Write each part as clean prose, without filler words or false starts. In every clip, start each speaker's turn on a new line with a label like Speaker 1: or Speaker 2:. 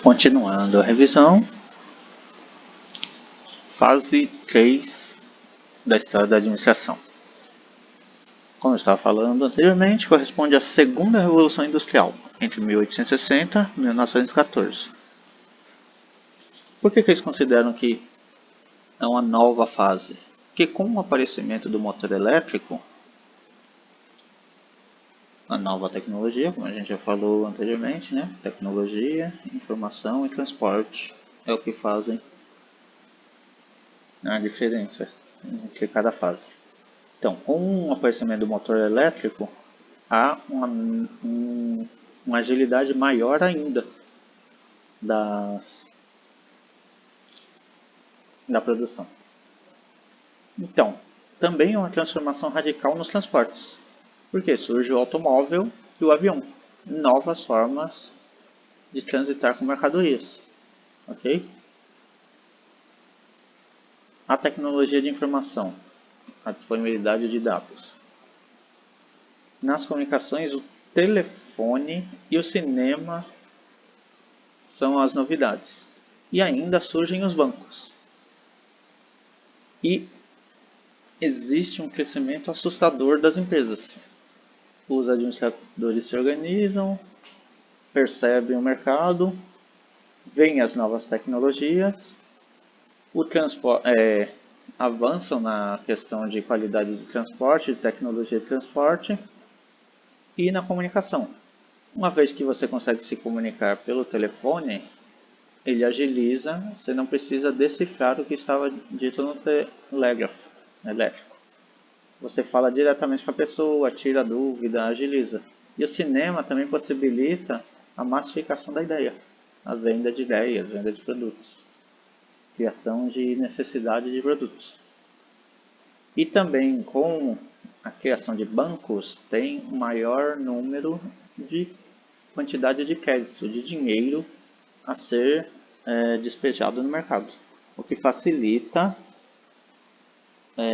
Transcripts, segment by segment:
Speaker 1: Continuando a revisão, fase 3 da história da administração. Como eu estava falando anteriormente, corresponde à segunda Revolução Industrial, entre 1860 e 1914. Por que eles consideram que é uma nova fase? Porque com o aparecimento do motor elétrico, a nova tecnologia, como a gente já falou anteriormente, né? Tecnologia, informação e transporte é o que fazem a diferença entre cada fase. Então, com o aparecimento do motor elétrico, há uma agilidade maior ainda da produção. Então, também é uma transformação radical nos transportes, porque surge o automóvel e o avião, novas formas de transitar com mercadorias, ok? A tecnologia de informação, a disponibilidade de dados. Nas comunicações, o telefone e o cinema são as novidades. E ainda surgem os bancos. E existe um crescimento assustador das empresas. Os administradores se organizam, percebem o mercado, veem as novas tecnologias, avançam na questão de qualidade de transporte, de tecnologia de transporte e na comunicação. Uma vez que você consegue se comunicar pelo telefone, ele agiliza, você não precisa decifrar o que estava dito no telégrafo elétrico. Você fala diretamente com a pessoa, tira a dúvida, agiliza. E o cinema também possibilita a massificação da ideia, a venda de ideias, a venda de produtos, criação de necessidade de produtos. E também com a criação de bancos tem um maior número de quantidade de crédito, de dinheiro a ser despejado no mercado, o que facilita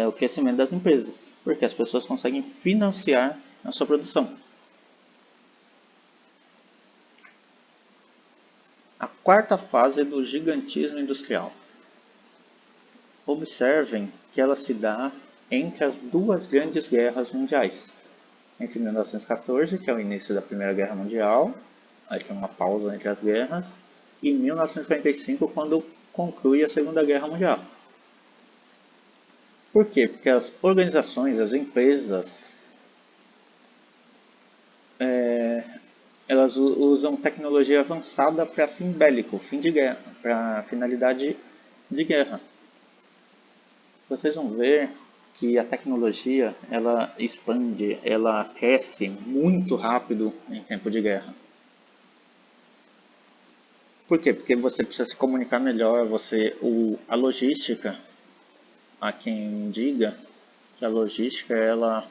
Speaker 1: o crescimento das empresas, porque as pessoas conseguem financiar a sua produção. A quarta fase é do gigantismo industrial. Observem que ela se dá entre as duas grandes guerras mundiais. Entre 1914, que é o início da Primeira Guerra Mundial, aí tem uma pausa entre as guerras, e 1945, quando conclui a Segunda Guerra Mundial. Por quê? Porque as organizações, as empresas, elas usam tecnologia avançada para fim bélico, fim de guerra, para finalidade de guerra. Vocês vão ver que a tecnologia ela expande, ela cresce muito rápido em tempo de guerra. Por quê? Porque você precisa se comunicar melhor, a logística, há quem diga que a logística ela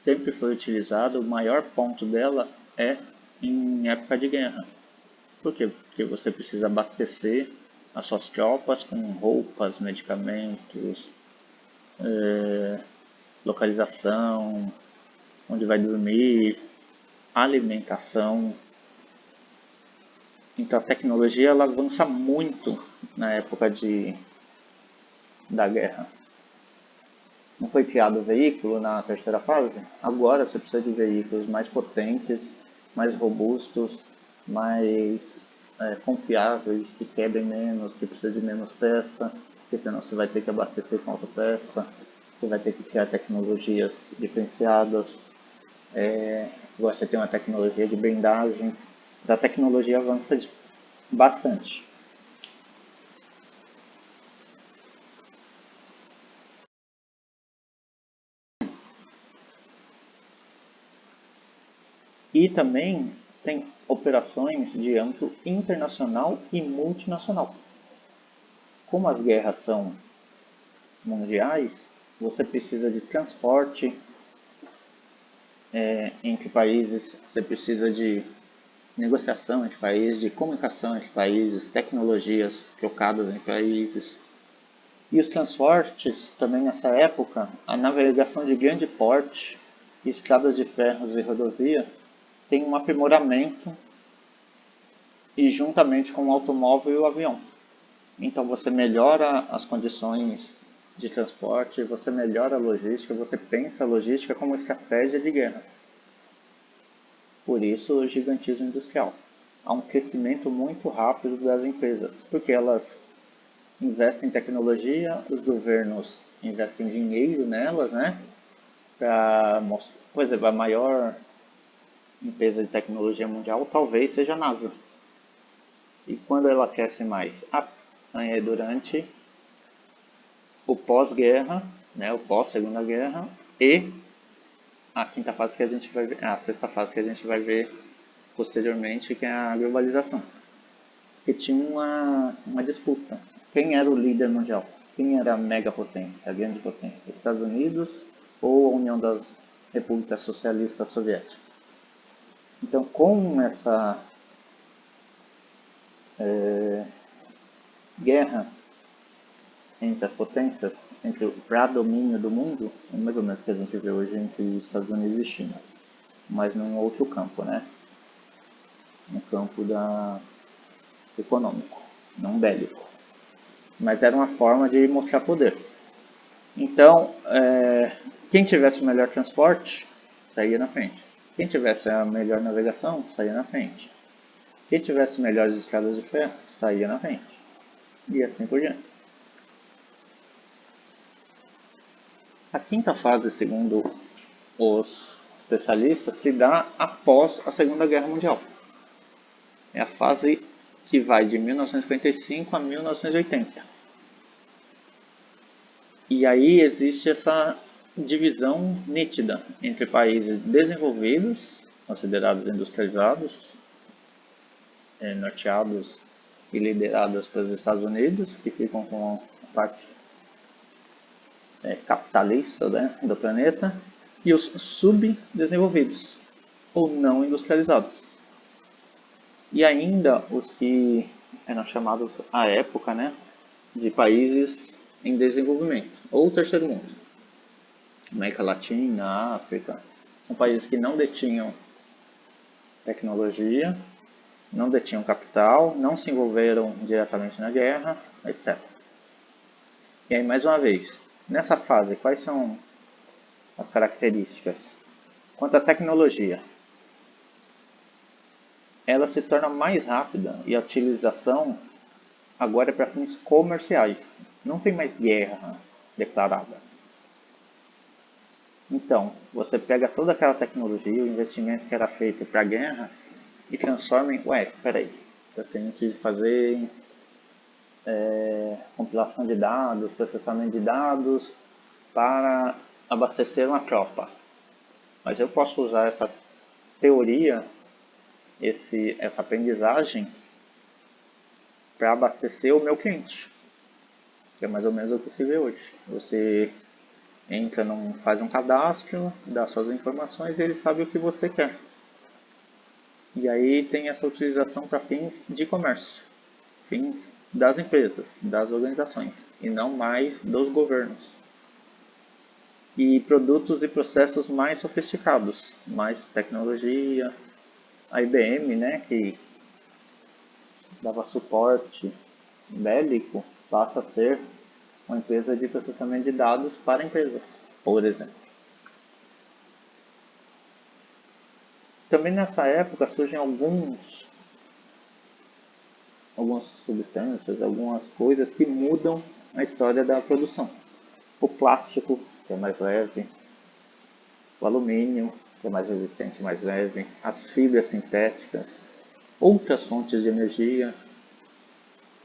Speaker 1: sempre foi utilizada, o maior ponto dela é em época de guerra. Por quê? Porque você precisa abastecer as suas tropas com roupas, medicamentos, localização, onde vai dormir, alimentação. Então a tecnologia ela avança muito na época da guerra. Não foi criado o veículo na terceira fase? Agora você precisa de veículos mais potentes, mais robustos, mais confiáveis, que quebrem menos, que precisam de menos peça, porque senão você vai ter que abastecer com autopeça, você vai ter que criar tecnologias diferenciadas, você tem uma tecnologia de blindagem, a tecnologia avança bastante. E também tem operações de âmbito internacional e multinacional. Como as guerras são mundiais, você precisa de transporte entre países, você precisa de negociação entre países, de comunicação entre países, tecnologias trocadas entre países. E os transportes, também nessa época, a navegação de grande porte, estradas de ferros e rodovia, tem um aprimoramento e juntamente com o automóvel e o avião. Então você melhora as condições de transporte, você melhora a logística, você pensa a logística como estratégia de guerra. Por isso o gigantismo industrial. Há um crescimento muito rápido das empresas, porque elas investem em tecnologia, os governos investem dinheiro nelas, né? Por exemplo, a maior empresa de tecnologia mundial talvez seja a NASA. E quando ela cresce mais? É durante o pós-guerra, né, o pós-segunda guerra e a quinta fase que a gente vai ver, a sexta fase que a gente vai ver posteriormente, que é a globalização. Que tinha uma disputa. Quem era o líder mundial? Quem era a megapotência, a grande potência? Estados Unidos ou a União das Repúblicas Socialistas Soviéticas? Então, com essa guerra entre as potências, para domínio do mundo, é mais ou menos o que a gente vê hoje entre Estados Unidos e China, mas num outro campo, né? No campo econômico, não bélico. Mas era uma forma de mostrar poder. Então, quem tivesse o melhor transporte, saía na frente. Quem tivesse a melhor navegação, saía na frente. Quem tivesse melhores estradas de ferro, saía na frente. E assim por diante. A quinta fase, segundo os especialistas, se dá após a Segunda Guerra Mundial. É a fase que vai de 1955 a 1980. E aí existe essa divisão nítida entre países desenvolvidos, considerados industrializados, norteados e liderados pelos Estados Unidos, que ficam com a parte capitalista, né, do planeta, e os subdesenvolvidos, ou não industrializados. E ainda os que eram chamados à época, né, de países em desenvolvimento, ou terceiro mundo. América Latina, África, são países que não detinham tecnologia, não detinham capital, não se envolveram diretamente na guerra, etc. E aí, mais uma vez, nessa fase, quais são as características? Quanto à tecnologia, ela se torna mais rápida e a utilização agora é para fins comerciais. Não tem mais guerra declarada. Então, você pega toda aquela tecnologia, o investimento que era feito para a guerra e transforma em, peraí, você tem que fazer compilação de dados, processamento de dados para abastecer uma tropa. Mas eu posso usar essa teoria, essa aprendizagem para abastecer o meu cliente, que é mais ou menos o que se vê hoje. Você faz um cadastro, dá suas informações e ele sabe o que você quer. E aí tem essa utilização para fins de comércio, fins das empresas, das organizações, e não mais dos governos. E produtos e processos mais sofisticados, mais tecnologia. A IBM, né, que dava suporte bélico, passa a ser uma empresa de processamento de dados para empresas, por exemplo. Também nessa época surgem algumas substâncias, algumas coisas que mudam a história da produção. O plástico, que é mais leve, o alumínio, que é mais resistente, mais leve, as fibras sintéticas, outras fontes de energia,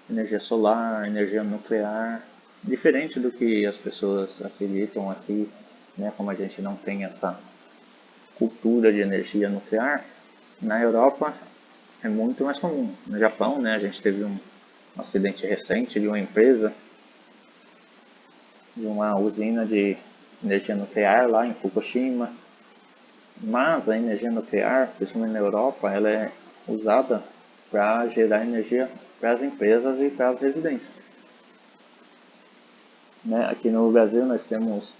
Speaker 1: energia solar, energia nuclear, diferente do que as pessoas acreditam aqui, né, como a gente não tem essa cultura de energia nuclear, na Europa é muito mais comum. No Japão, né, a gente teve um acidente recente de uma empresa, de uma usina de energia nuclear lá em Fukushima. Mas a energia nuclear, principalmente na Europa, ela é usada para gerar energia para as empresas e para as residências. Né? Aqui no Brasil nós temos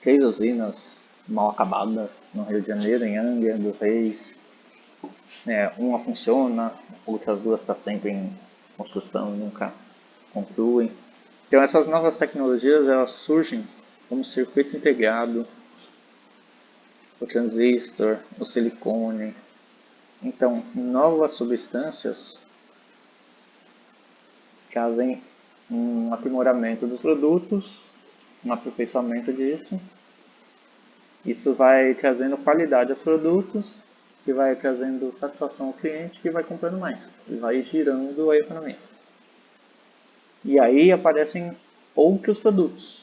Speaker 1: 3 usinas mal acabadas, no Rio de Janeiro, em Angra dos Reis, Uma funciona, outras duas está sempre em construção e nunca concluem. Então essas novas tecnologias elas surgem como circuito integrado, o transistor, o silicone. Então novas substâncias trazem um aprimoramento dos produtos, um aperfeiçoamento disso. Isso vai trazendo qualidade aos produtos, que vai trazendo satisfação ao cliente, que vai comprando mais, e vai girando a economia. E aí aparecem outros produtos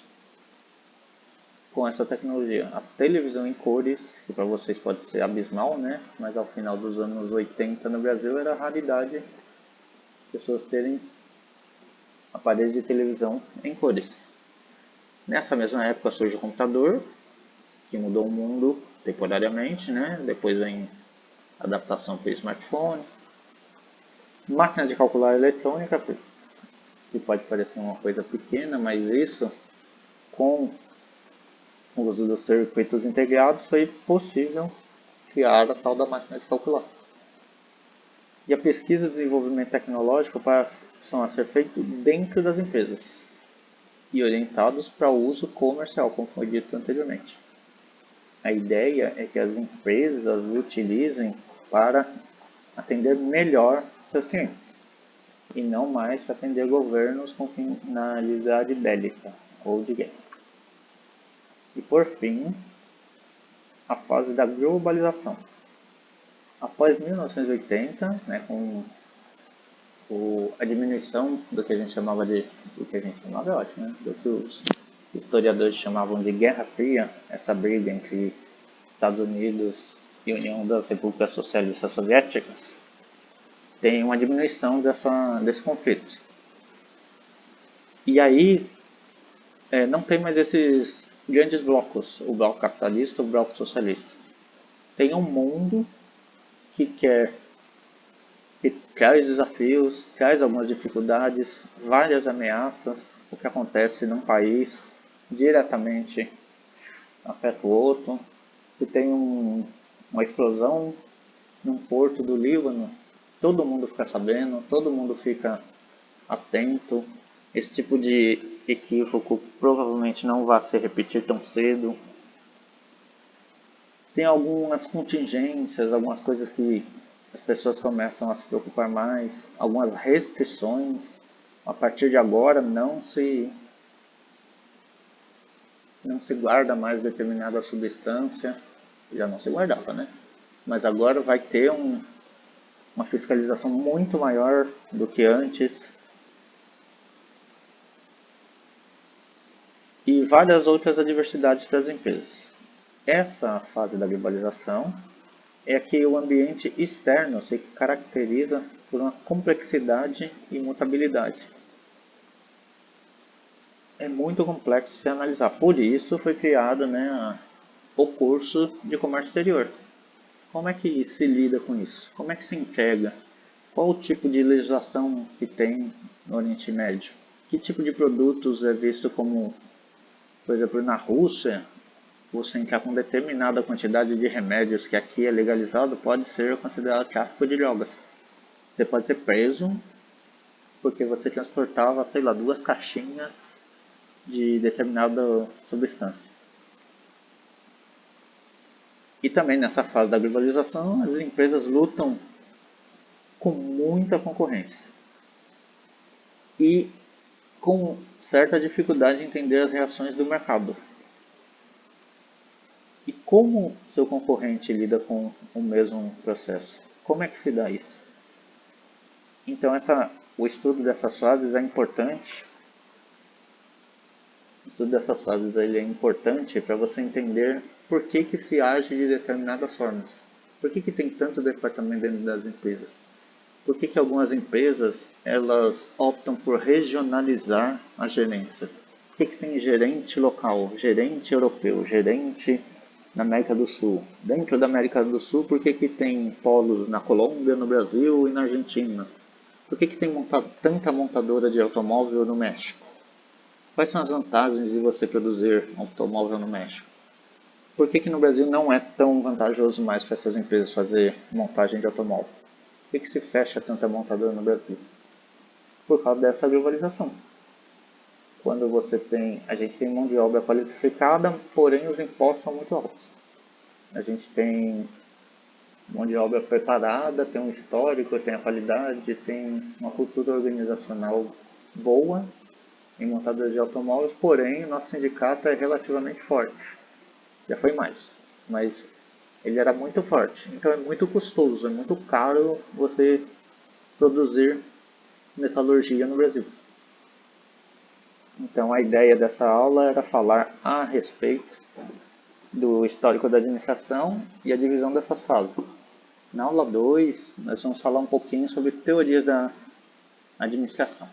Speaker 1: com essa tecnologia. A televisão em cores, que para vocês pode ser abismal, né? Mas ao final dos anos 80 no Brasil era raridade pessoas terem aparelhos de televisão em cores. Nessa mesma época surge o computador, que mudou o mundo temporariamente, né? Depois vem a adaptação para o smartphone. Máquina de calcular eletrônica, que pode parecer uma coisa pequena, mas isso, com o uso dos circuitos integrados, foi possível criar a tal da máquina de calcular. E a pesquisa e desenvolvimento tecnológico passam a ser feito dentro das empresas e orientados para o uso comercial, como foi dito anteriormente. A ideia é que as empresas utilizem para atender melhor seus clientes e não mais atender governos com finalidade bélica ou de guerra. E por fim, a fase da globalização. Após 1980, com a diminuição do que a gente chamava é ótimo, do que os historiadores chamavam de Guerra Fria, essa briga entre Estados Unidos e União das Repúblicas Socialistas Soviéticas, tem uma diminuição desse conflito. E aí não tem mais esses grandes blocos, o bloco capitalista, o bloco socialista. Tem um mundo que traz desafios, traz algumas dificuldades, várias ameaças. O que acontece num país diretamente afeta o outro. Se tem uma explosão num porto do Líbano, todo mundo fica sabendo, todo mundo fica atento. Esse tipo de equívoco provavelmente não vai se repetir tão cedo. Tem algumas contingências, algumas coisas que as pessoas começam a se preocupar mais, algumas restrições. A partir de agora não se guarda mais determinada substância, já não se guardava, né? Mas agora vai ter uma fiscalização muito maior do que antes. E várias outras adversidades para as empresas. Essa fase da globalização é que o ambiente externo se caracteriza por uma complexidade e mutabilidade. É muito complexo se analisar. Por isso foi criado o curso de comércio exterior. Como é que se lida com isso? Como é que se entrega? Qual o tipo de legislação que tem no Oriente Médio? Que tipo de produtos é visto como, por exemplo, na Rússia, você entrar com determinada quantidade de remédios que aqui é legalizado pode ser considerado tráfico de drogas. Você pode ser preso porque você transportava, sei lá, 2 caixinhas de determinada substância. E também nessa fase da globalização, as empresas lutam com muita concorrência e com certa dificuldade em entender as reações do mercado. E como seu concorrente lida com o mesmo processo? Como é que se dá isso? Então o estudo dessas fases é importante. O estudo dessas fases ele é importante para você entender por que se age de determinadas formas. Por que tem tanto departamento dentro das empresas? Por que algumas empresas elas optam por regionalizar a gerência? Por que tem gerente local, gerente europeu, gerente na América do Sul? Dentro da América do Sul, por que tem polos na Colômbia, no Brasil e na Argentina? Por que tem tanta montadora de automóvel no México? Quais são as vantagens de você produzir automóvel no México? Por que no Brasil não é tão vantajoso mais para essas empresas fazer montagem de automóvel? Por que se fecha tanta montadora no Brasil? Por causa dessa globalização. Quando a gente tem mão de obra qualificada, porém os impostos são muito altos. A gente tem mão de obra preparada, tem um histórico, tem a qualidade, tem uma cultura organizacional boa em montadoras de automóveis, porém o nosso sindicato é relativamente forte. Já foi mais, mas ele era muito forte. Então é muito custoso, é muito caro você produzir metalurgia no Brasil. Então a ideia dessa aula era falar a respeito do histórico da administração e a divisão dessas fases. Na aula 2, nós vamos falar um pouquinho sobre teorias da administração.